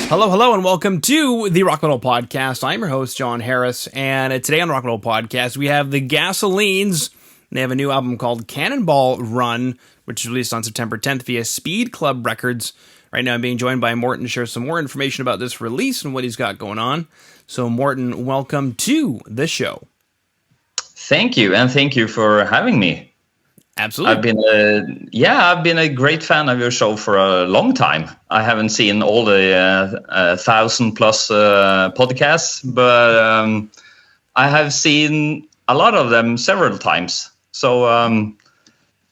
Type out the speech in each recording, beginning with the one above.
Hello, hello, and welcome to the Rock Metal Podcast. I'm your host, John Harris, and today on the Rock Metal Podcast, we have the GASÖLINES. They have a new album called Cannonball Run, which is released on September 10th via Speed Club Records. Right now, I'm being joined by Morten to share some more information about this release and what he's got going on. So, Morten, welcome to the show. Thank you, and thank you for having me. Absolutely. I've been a great fan of your show for a long time. I haven't seen all the 1,000+ podcasts, but I have seen a lot of them several times. So,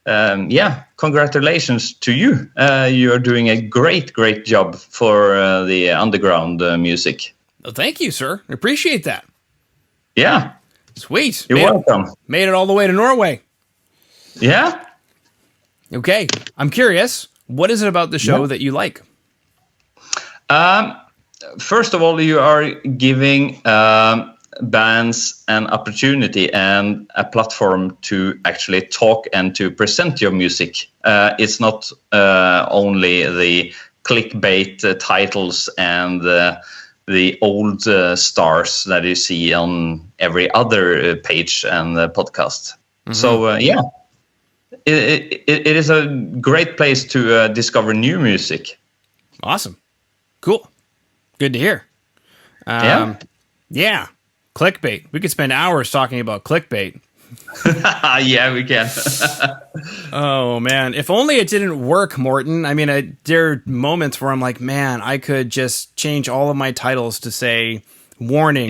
congratulations to you. You're doing a great job for the underground music. Well, thank you, sir. I appreciate that. Yeah. Sweet. You're welcome. Made it all the way to Norway. Yeah. Okay. I'm curious, what is it about the show that you like? First of all, you are giving bands an opportunity and a platform to actually talk and to present your music. It's not only the clickbait titles and the old stars that you see on every other page and podcast. Mm-hmm. So, It is a great place to discover new music. Awesome. Cool. Good to hear. Yeah. Clickbait. We could spend hours talking about clickbait. Yeah, we can. Oh, man. If only it didn't work, Morten. I mean, there are moments where I'm like, man, I could just change all of my titles to say, warning,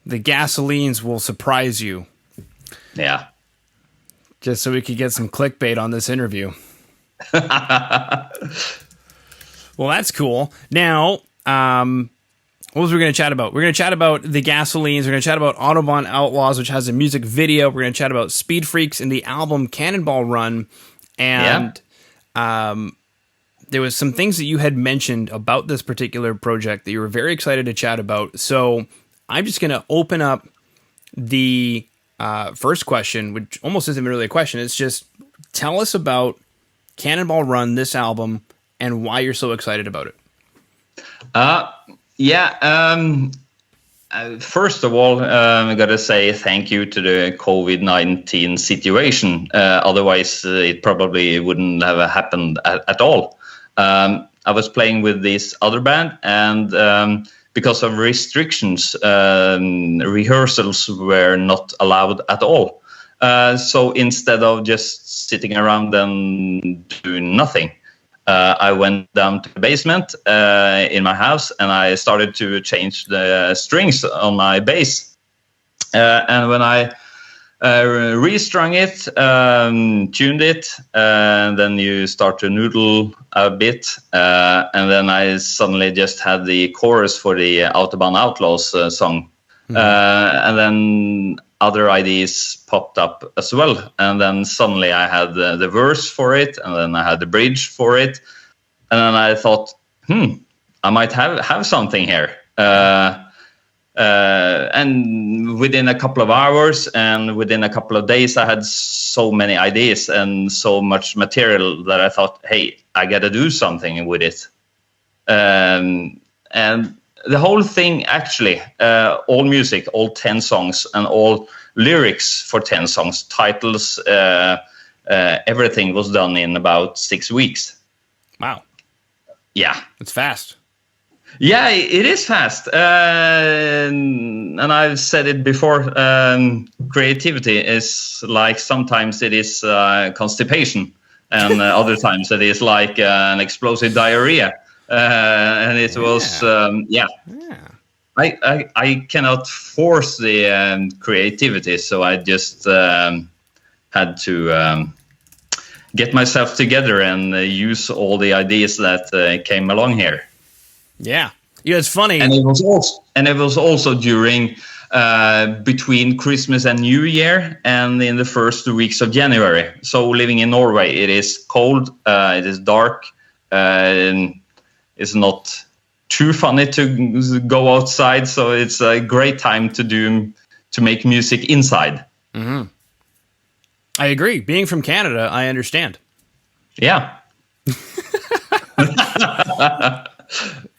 the GASÖLINES will surprise you. Yeah. Just so we could get some clickbait on this interview. Well, that's cool. Now, what was we going to chat about? We're going to chat about the GASÖLINES. We're going to chat about Autobahn Outlaws, which has a music video. We're going to chat about Speed Freaks and the album Cannonball Run. And there was some things that you had mentioned about this particular project that you were very excited to chat about. So I'm just going to open up the first question, which almost isn't really a question. It's just tell us about Cannonball Run, this album, and why you're so excited about it. First of all, I gotta say thank you to the COVID-19 situation. Otherwise, it probably wouldn't have happened at all. I was playing with this other band, and because of restrictions, rehearsals were not allowed at all. So instead of just sitting around and doing nothing, I went down to the basement in my house and I started to change the strings on my bass. And when I restrung it, tuned it, and then you start to noodle a bit, and then I suddenly just had the chorus for the Autobahn Outlaws song. Mm-hmm. And then other ideas popped up as well, and then suddenly I had the verse for it, and then I had the bridge for it, and then I thought, I might have something here. And within a couple of hours and within a couple of days, I had so many ideas and so much material that I thought, hey, I got to do something with it. And the whole thing, actually, all music, all 10 songs and all lyrics for 10 songs, titles, everything was done in about 6 weeks. Wow. Yeah. It's fast. Yeah, it is fast. And I've said it before, creativity is like sometimes it is constipation and other times it is like an explosive diarrhea. And it was, I cannot force the creativity, so I just had to get myself together and use all the ideas that came along here. Yeah, it's funny, and it was also during between Christmas and New Year, and in the first weeks of January. So living in Norway, it is cold, it is dark, and it's not too funny to go outside. So it's a great time to make music inside. Mm-hmm. I agree. Being from Canada, I understand. Yeah.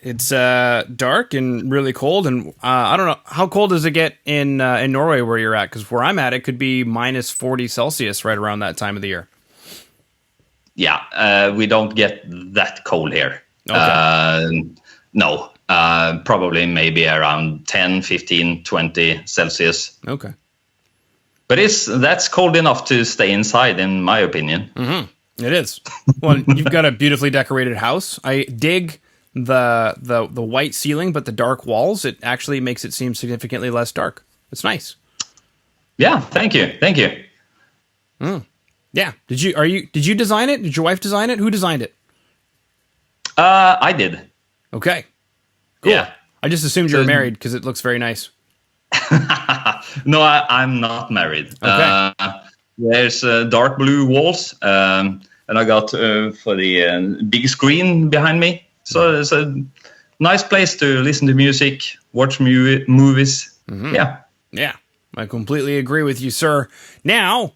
It's dark and really cold, and I don't know, how cold does it get in Norway where you're at? Because where I'm at, it could be minus 40 Celsius right around that time of the year. Yeah, we don't get that cold here. Okay. No, probably maybe around 10, 15, 20 Celsius. Okay. But that's cold enough to stay inside, in my opinion. Mm-hmm. It is. Well, you've got a beautifully decorated house. I dig the white ceiling, but the dark walls, it actually makes it seem significantly less dark. It's nice. Yeah, thank you. Yeah. Did you design it? Did your wife design it? Who designed it? I did. Okay. Cool. Yeah. I just assumed you were married because it looks very nice. No, I'm not married. Okay. There's dark blue walls, and I got for the big screen behind me. So it's a nice place to listen to music, watch movies. Mm-hmm. Yeah. Yeah. I completely agree with you, sir. Now,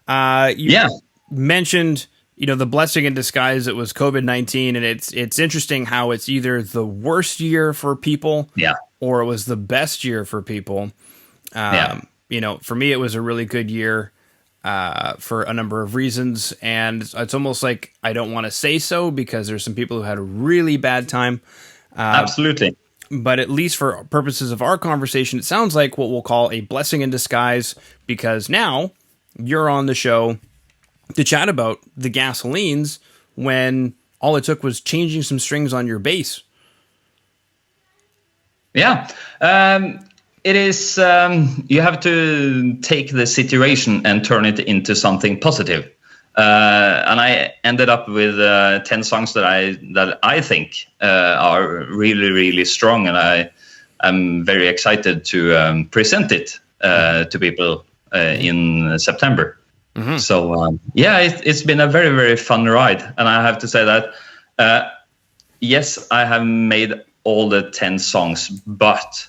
you mentioned, the blessing in disguise that was COVID-19, and it's interesting how it's either the worst year for people, or it was the best year for people. For me, it was a really good year for a number of reasons, and it's almost like I don't want to say so because there's some people who had a really bad time. Absolutely. But at least for purposes of our conversation, it sounds like what we'll call a blessing in disguise, because now you're on the show to chat about the GASÖLINES when all it took was changing some strings on your bass. Yeah. It is, you have to take the situation and turn it into something positive. And I ended up with 10 songs that I think are really, really strong, and I am very excited to present it to people in September. Mm-hmm. So it's been a very, very fun ride, and I have to say that yes, I have made all the 10 songs, but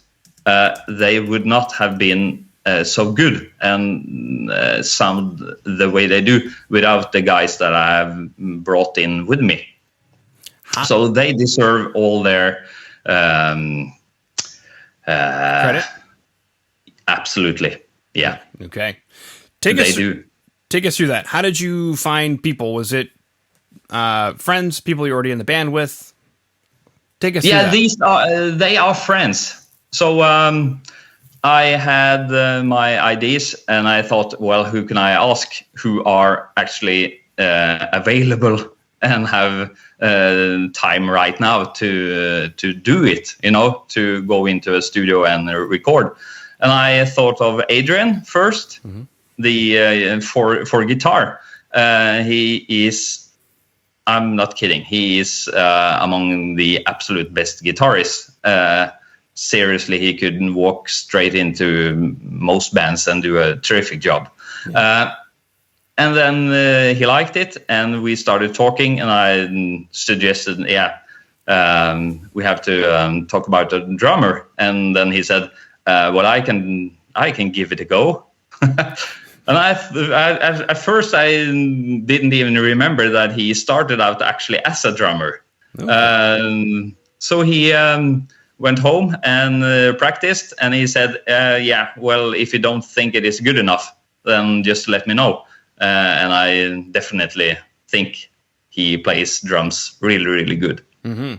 they would not have been so good and sound the way they do without the guys that I have brought in with me. So they deserve all their credit. Absolutely, yeah. Okay, Take us through that. How did you find people? Was it friends, people you're already in the band with? Take us through that. They are friends. So I had my ideas, and I thought, well, who can I ask who are actually available and have time right now to do it, to go into a studio and record. And I thought of Adrian first, the for guitar. He is, I'm not kidding, he is among the absolute best guitarists. Seriously, he could walk straight into most bands and do a terrific job. And then he liked it, and we started talking, and I suggested, we have to talk about a drummer. And then he said, well, I can give it a go. And at first I didn't even remember that he started out actually as a drummer. Okay. So he went home and practiced, and he said, well, if you don't think it is good enough, then just let me know. And I definitely think he plays drums really, really good. Mm-hmm.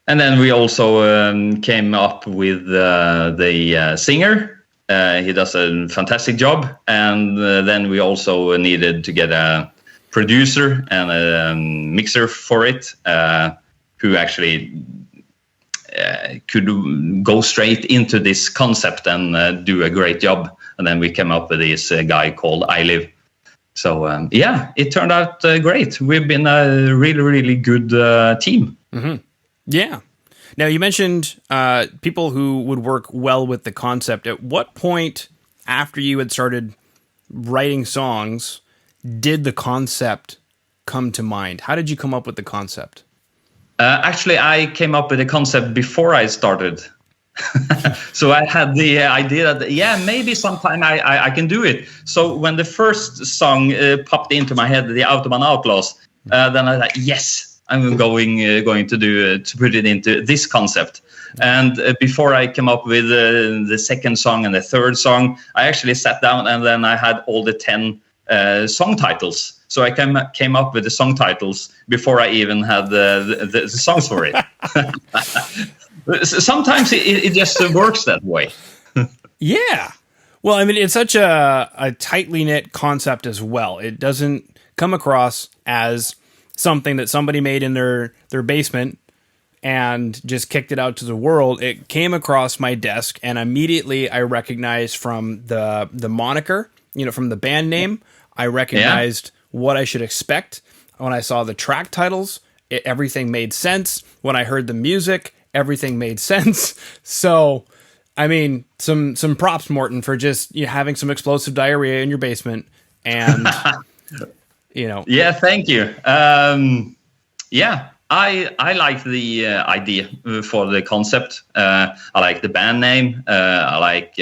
And then we also came up with the singer. He does a fantastic job. And then we also needed to get a producer and a mixer for it, who actually could go straight into this concept and do a great job. And then we came up with this guy called iLive. So, it turned out great. We've been a really, really good team. Mm-hmm. Yeah. Now, you mentioned people who would work well with the concept. At what point after you had started writing songs did the concept come to mind? How did you come up with the concept? Actually, I came up with the concept before I started. So I had the idea that, maybe sometime I can do it. So when the first song popped into my head, the Autobahn Outlaws, then I thought, yes, I'm going to do to put it into this concept. And before I came up with the second song and the third song, I actually sat down and then I had all the 10 song titles. So I came up with the song titles before I even had the songs for it. Sometimes it just works that way. Yeah. Well, I mean, it's such a tightly knit concept as well. It doesn't come across as something that somebody made in their basement and just kicked it out to the world. It came across my desk, and immediately I recognized from the moniker, from the band name, I recognized what I should expect. When I saw the track titles, everything made sense. When I heard the music, everything made sense. So, I mean, some props, Morten, for just having some explosive diarrhea in your basement, and Yeah, thank you. I like the idea for the concept. I like the band name. I like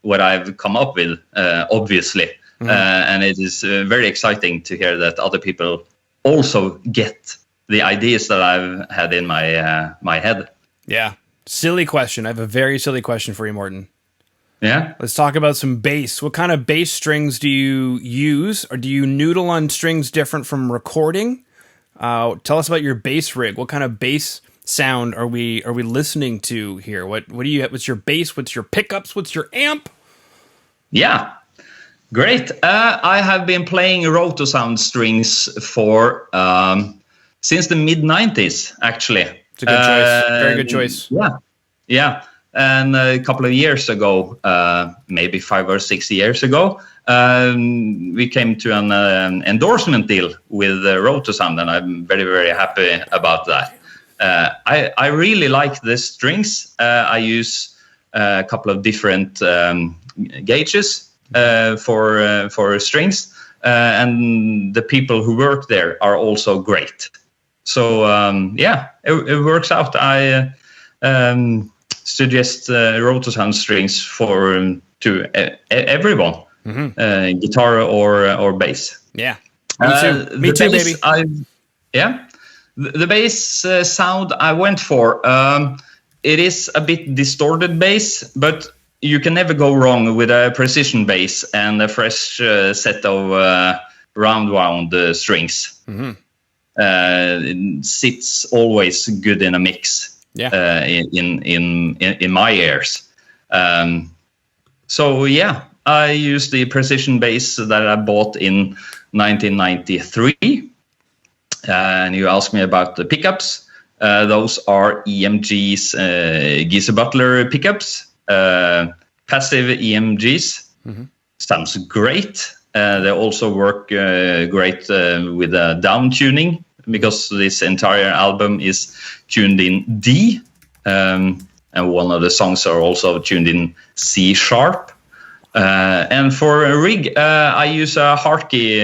what I've come up with, obviously. And it is very exciting to hear that other people also get the ideas that I've had in my head. Yeah. Silly question. I have a very silly question for you, Morten. Yeah. Let's talk about some bass. What kind of bass strings do you use, or do you noodle on strings different from recording? Tell us about your bass rig. What kind of bass sound are we listening to here? What do you? What's your bass? What's your pickups? What's your amp? Yeah, great. I have been playing Rotosound strings for since the mid-90s, actually. It's a good choice. Very good choice. Yeah. And a couple of years ago, maybe 5 or 6 years ago, we came to an endorsement deal with Rotosound, and I'm very, very happy about that. I really like the strings. I use a couple of different gauges for strings, and the people who work there are also great. So it works out. I suggest Rotosound strings to everyone, guitar or bass. Yeah, me too, baby. The bass sound I went for. It is a bit distorted bass, but you can never go wrong with a precision bass and a fresh set of round wound strings. It sits always good in a mix. Yeah. In my ears. I use the precision bass that I bought in 1993. And you asked me about the pickups. Those are EMG's GASO Butler pickups, passive EMGs. Sounds great. They also work great with down tuning, because this entire album is tuned in D, and one of the songs are also tuned in C sharp. And for a rig, I use a Hartke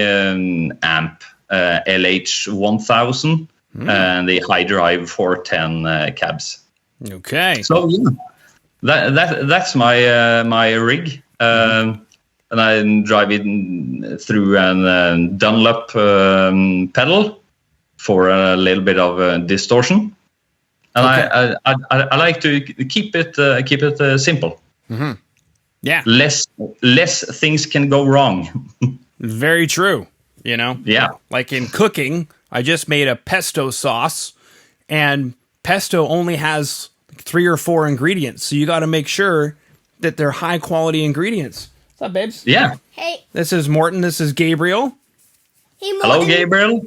amp, LH1000, and the high drive 410 cabs. Okay. So that's my rig. And I drive it through a Dunlop pedal for a little bit of distortion, and okay. I like to keep it simple. Yeah, less things can go wrong. Very true. Yeah, like in cooking, I just made a pesto sauce, and pesto only has 3 or 4 ingredients, so you got to make sure that they're high quality ingredients. What's up, babes? Yeah. Hey. This is Morten. This is Gabriel. Hey, Morten. Hello, Gabriel.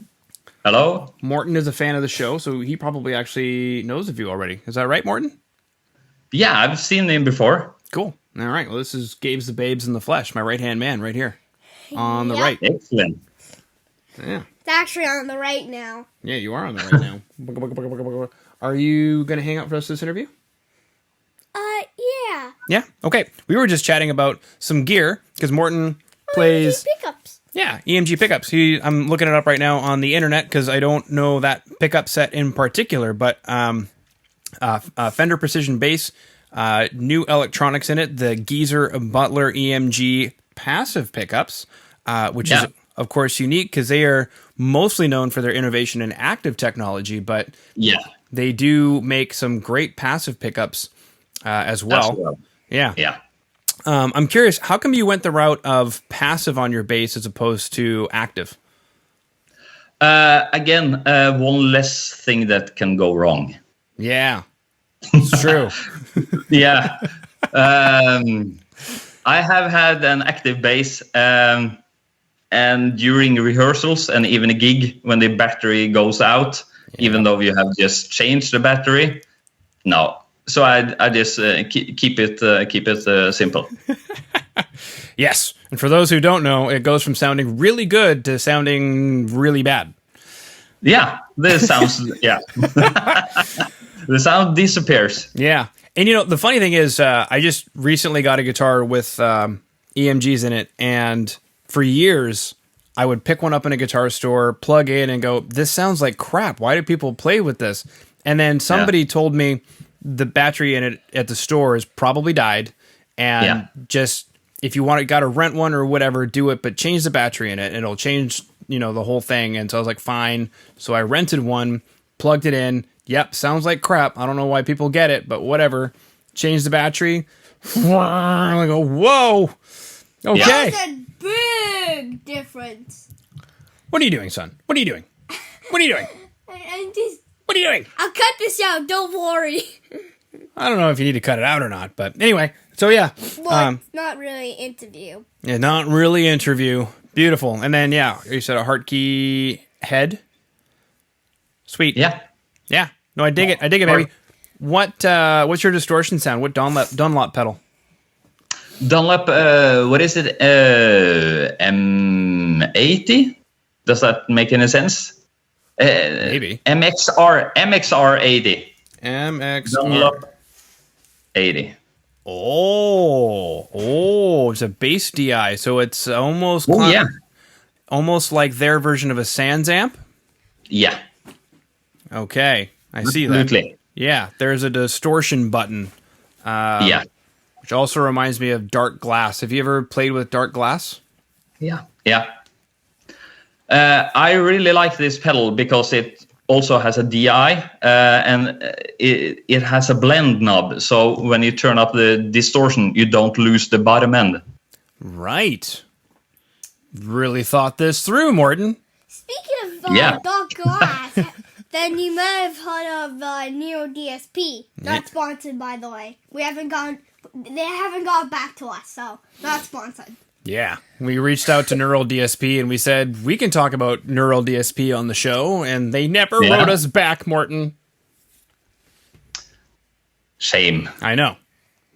Hello. Morten is a fan of the show, so he probably actually knows of you already. Is that right, Morten? Yeah, I've seen him before. Cool. All right. Well, this is Gabe's the Babes in the Flesh, my right-hand man right here on the right. Excellent. Yeah. It's actually on the right now. Yeah, you are on the right now. Are you going to hang out for us this interview? Yeah. Yeah? Okay. We were just chatting about some gear, because Morten plays... EMG pickups. Yeah, EMG pickups. I'm looking it up right now on the internet, because I don't know that pickup set in particular, but Fender Precision Bass, new electronics in it, the GASO Butler EMG Passive Pickups, which is of course, unique because they are mostly known for their innovation in active technology, but Yeah. they do make some great passive pickups as well. As well. Yeah. Yeah. I'm curious, how come you went the route of passive on your bass as opposed to active? Again, one less thing that can go wrong. Yeah, it's true. Yeah. I have had an active bass, and during rehearsals and even a gig, when the battery goes out, even though you have just changed the battery, no. So I just keep it simple. Yes, and for those who don't know, it goes from sounding really good to sounding really bad. Yeah, this sounds yeah. The sound disappears. Yeah. And, the funny thing is, I just recently got a guitar with EMGs in it, and for years, I would pick one up in a guitar store, plug in, and go, this sounds like crap. Why do people play with this? And then somebody told me the battery in it at the store has probably died, and just, if you got to rent one or whatever, do it, but change the battery in it, and it'll change, the whole thing. And so I was like, fine. So I rented one, plugged it in. Yep, sounds like crap. I don't know why people get it, but whatever. Change the battery. I go, whoa. Okay. That's a big difference. What are you doing, son? What are you doing? What are you doing? I'm just... What are you doing? I'll cut this out, don't worry. I don't know if you need to cut it out or not, but anyway. So yeah. Well, it's not really interview. Yeah, not really interview. Beautiful. And then, you said a heart key head. Sweet. Yeah. Yeah. No, I dig it. I dig it, baby. What's your distortion sound? What Dunlop pedal? Dunlop, what is it? M80? Does that make any sense? Maybe. MXR 80. MXR. Dunlop 80. Oh, it's a bass DI, so it's almost almost like their version of a Sans amp. Yeah. Okay, I see Absolutely. that. Yeah, there's a distortion button. Which also reminds me of Dark Glass. Have you ever played with Dark Glass? Yeah. I really like this pedal because it also has a DI and it has a blend knob. So when you turn up the distortion, you don't lose the bottom end. Right. Really thought this through, Morten. Speaking of Dark Glass, then you might have heard of Nero DSP. Not sponsored, by the way. They haven't gone back to us, so not sponsored. Yeah, we reached out to Neural DSP and we said, we can talk about Neural DSP on the show, and they never wrote us back, Morten. Shame. I know,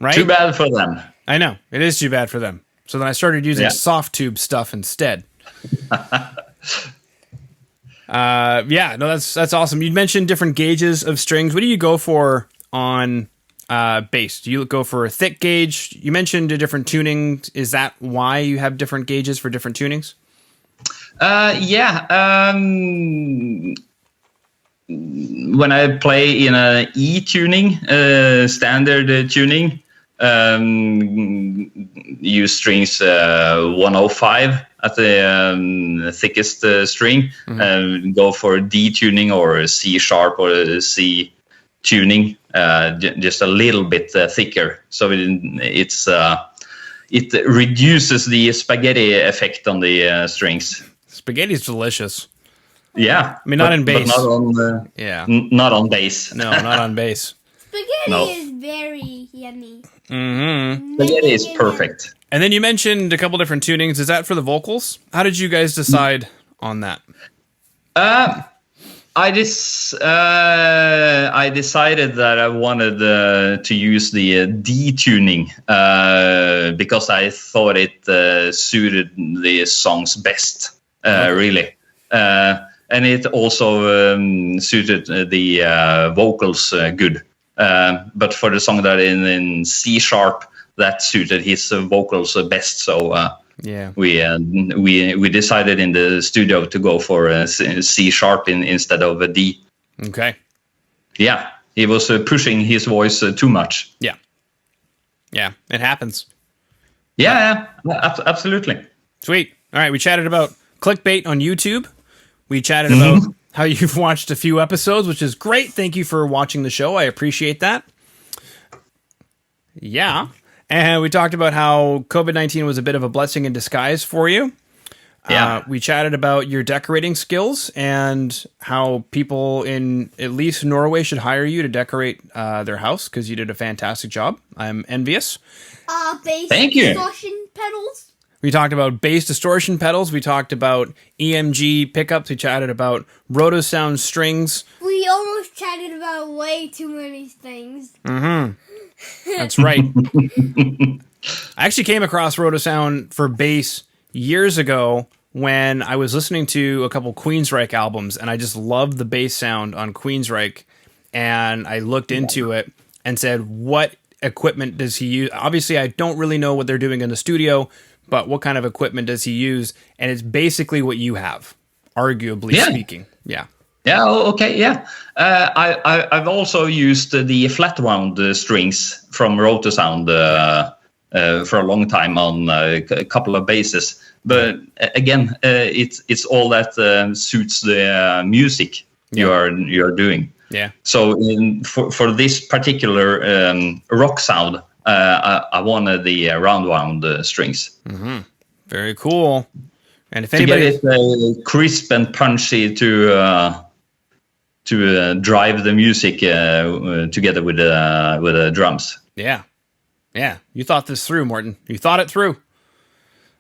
right? Too bad for them. I know, it is too bad for them. So then I started using soft tube stuff instead. That's awesome. You mentioned different gauges of strings. What do you go for on bass? Do you go for a thick gauge? You mentioned a different tuning. Is that why you have different gauges for different tunings? When I play in a E tuning, standard tuning, use strings 105 at the thickest string, and go for D tuning or C sharp or C tuning, just a little bit thicker. So it reduces the spaghetti effect on the strings. Spaghetti's delicious. Yeah, I mean, not in bass. But not on not on bass. No, not on bass. Spaghetti is very yummy. Mm-hmm. Spaghetti is perfect. And then you mentioned a couple different tunings. Is that for the vocals? How did you guys decide on that? I decided that I wanted to use the D tuning because I thought it suited the songs best, really. And it also suited the vocals good. But for the song that in C sharp, that suited his vocals best. So we decided in the studio to go for C sharp instead of a D. Okay. Yeah, he was pushing his voice too much. Yeah, it happens. Yeah, absolutely. Sweet. All right, we chatted about Clickbait on YouTube. We chatted about how you've watched a few episodes, which is great. Thank you for watching the show. I appreciate that. Yeah. And we talked about how COVID-19 was a bit of a blessing in disguise for you. Yeah. We chatted about your decorating skills and how people in at least Norway should hire you to decorate their house because you did a fantastic job. I'm envious. Bass Thank you. distortion pedals. We talked about bass distortion pedals. We talked about EMG pickups. We chatted about Rotosound strings. We almost chatted about way too many things. That's right. I actually came across Rotosound for bass years ago when I was listening to a couple Queensryche albums, and I just loved the bass sound on Queensryche, and I looked into it and said, what equipment does he use? Obviously, I don't really know what they're doing in the studio, but what kind of equipment does he use? And it's basically what you have, arguably speaking. Yeah. Yeah. Okay. Yeah. I've also used the flat wound strings from Rotosound for a long time on a couple of basses. But again, it's all that suits the music you're doing. Yeah. So for this particular rock sound, I wanted the round wound strings. Very cool. And if To anybody, get it crisp and punchy to drive the music together with the drums. yeah, you thought this through, Morten. You thought it through.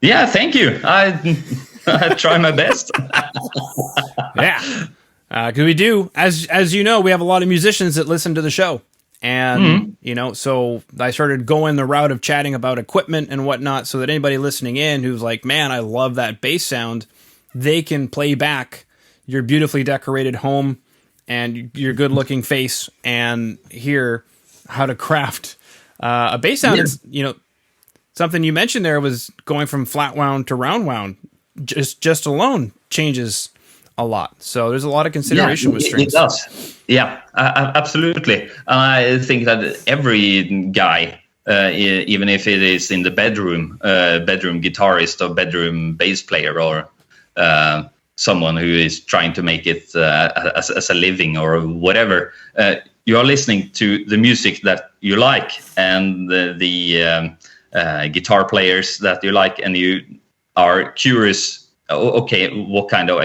Yeah, thank you. I try my best. Yeah, because we do, as you know, we have a lot of musicians that listen to the show, and so I started going the route of chatting about equipment and whatnot, so that anybody listening in who's like, "Man, I love that bass sound," they can play back your beautifully decorated home and your good-looking face and hear how to craft a bass sound. Is, something you mentioned there was going from flat wound to round wound. Just alone changes a lot. So there's a lot of consideration with strings. It does. Yeah, absolutely. I think that every guy, even if it is in the bedroom guitarist or bedroom bass player or someone who is trying to make it as a living or whatever, you are listening to the music that you like and the guitar players that you like, and you are curious, okay, what kind of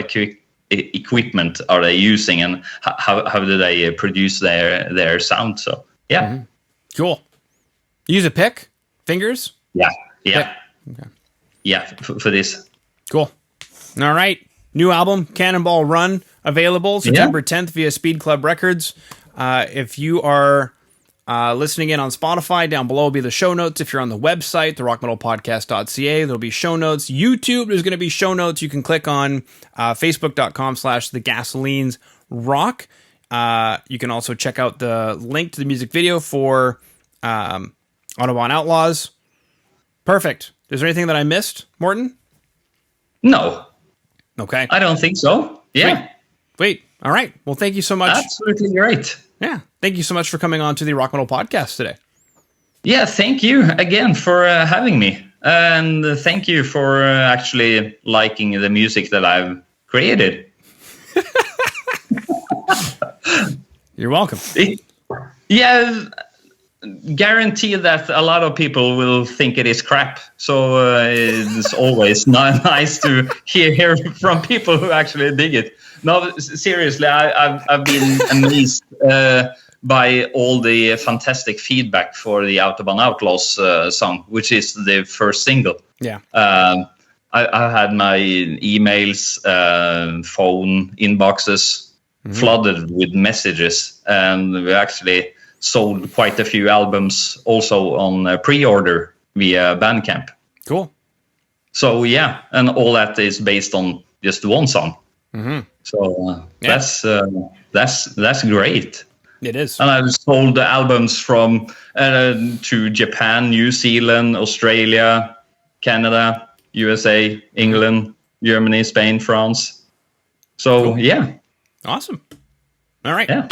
equipment are they using and how do they produce their sound? So, yeah. Cool. You use a pick? Fingers? Yeah. Okay. Yeah, for this. Cool. All right. New album, Cannonball Run, available September 10th via Speed Club Records. If you are listening in on Spotify, down below will be the show notes. If you're on the website, therockmetalpodcast.ca, there'll be show notes. YouTube, there's going to be show notes. You can click on facebook.com/thegasolines rock. You can also check out the link to the music video for Autobahn Outlaws. Perfect. Is there anything that I missed, Morten? No. Okay. I don't think so. Yeah. Wait. All right. Well, thank you so much. Absolutely great. Yeah. Thank you so much for coming on to the Rock Metal Podcast today. Yeah. Thank you again for having me. And thank you for actually liking the music that I've created. You're welcome. Yeah. Guarantee that a lot of people will think it is crap. So it's always nice to hear from people who actually dig it. No, seriously, I've been amazed by all the fantastic feedback for the Autobahn Outlaws song, which is the first single. Yeah. I had my emails, phone inboxes flooded with messages, and we actually sold quite a few albums also on pre-order via Bandcamp. Cool. So yeah, and all that is based on just one song. So that's great. It is. And I've sold the albums from to Japan, New Zealand, Australia, Canada, USA, England, Germany, Spain, France. So cool. Yeah. Awesome. All right. Yeah.